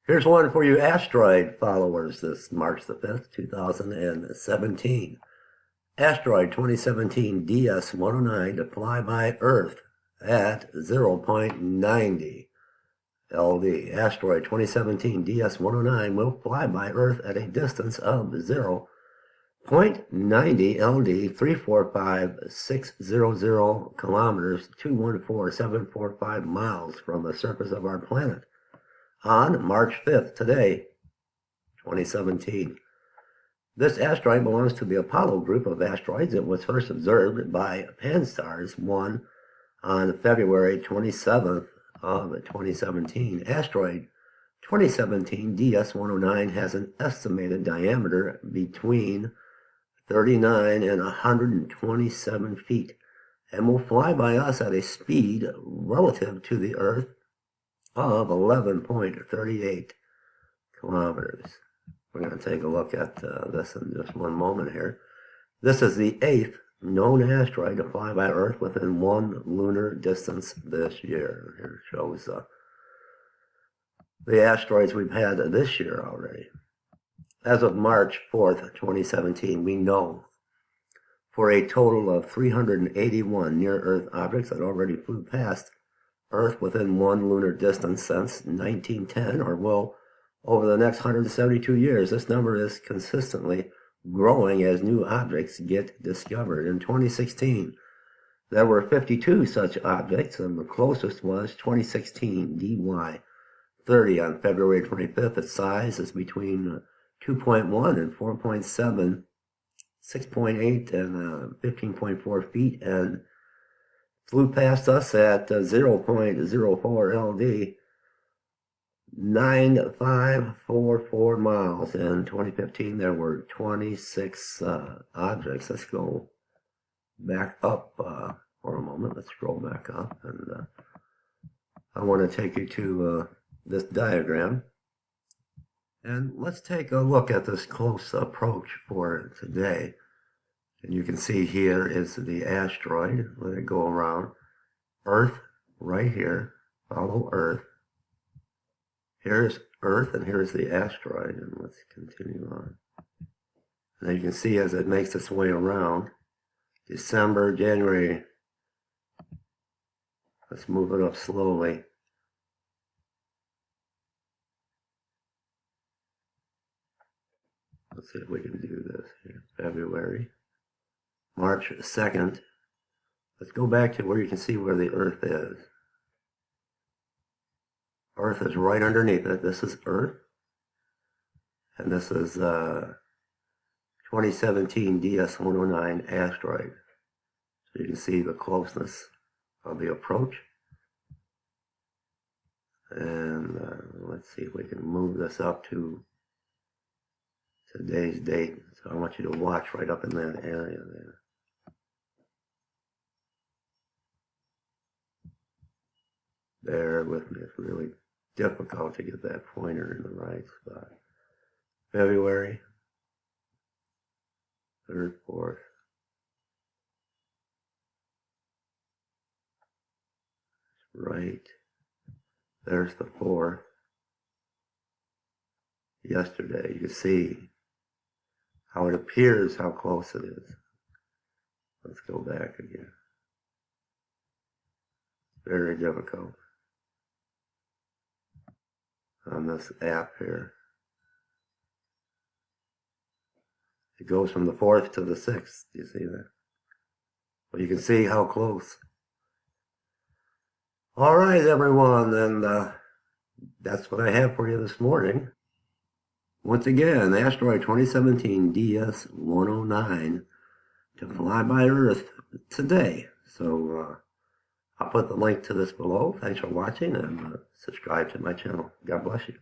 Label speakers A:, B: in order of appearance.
A: Here's one for you Asteroid followers this March the 5th, 2017. Asteroid 2017 DS109 to fly by Earth at 0.90 LD. Asteroid 2017 DS109 will fly by Earth at a distance of 0.90 LD, 345,600 kilometers, 214,745 miles from the surface of our planet on March 5th, today, 2017. This asteroid belongs to the Apollo group of asteroids. It was first observed by Pan-STARRS 1 on February 27th of 2017. Asteroid 2017 DS109 has an estimated diameter between 39 and 127 feet and will fly by us at a speed relative to the Earth of 11.38 kilometers. We're going to take a look at this in just one moment here. This is the 8th known asteroid to fly by Earth within one lunar distance this year. Here it shows the asteroids we've had this year already. As of March 4th, 2017, we know for a total of 381 near-Earth objects that already flew past Earth within one lunar distance since 1910, or will over the next 172 years. This number is consistently growing as new objects get discovered. In 2016, there were 52 such objects, and the closest was 2016 DY30 on February 25th. Its size is between 2.1 and 4.7, 6.8 and 15.4 feet, and flew past us at 0.04 LD, 9,544 miles. In 2015, there were 26 objects. Let's go back up for a moment. Let's scroll back up, and I want to take you to this diagram. And let's take a look at this close approach for today. And you can see here is the asteroid. Let it go around. Earth right here. Follow Earth. Here's Earth and here's the asteroid. And let's continue on. And then you can see as it makes its way around. December, January. Let's move it up slowly. Let's see if we can do this here. February. March 2nd. Let's go back to where you can see where the Earth is. Earth is right underneath it. This is Earth. And this is 2017 DS109 asteroid. So you can see the closeness of the approach. And let's see if we can move this up to today's date. So I want you to watch right up in that area there. Bear with me, it's really difficult to get that pointer in the right spot. February 3rd, 4th. Right. There's the 4th. Yesterday, you see how it appears, how close it is. Let's go back again. Very difficult on this app here. It goes from the 4th to the 6th. Do you see that? Well, you can see how close. All right, everyone, and that's what I have for you this morning. Once again, Asteroid 2017 DS109 to fly by Earth today. So I'll put the link to this below. Thanks for watching, and subscribe to my channel. God bless you.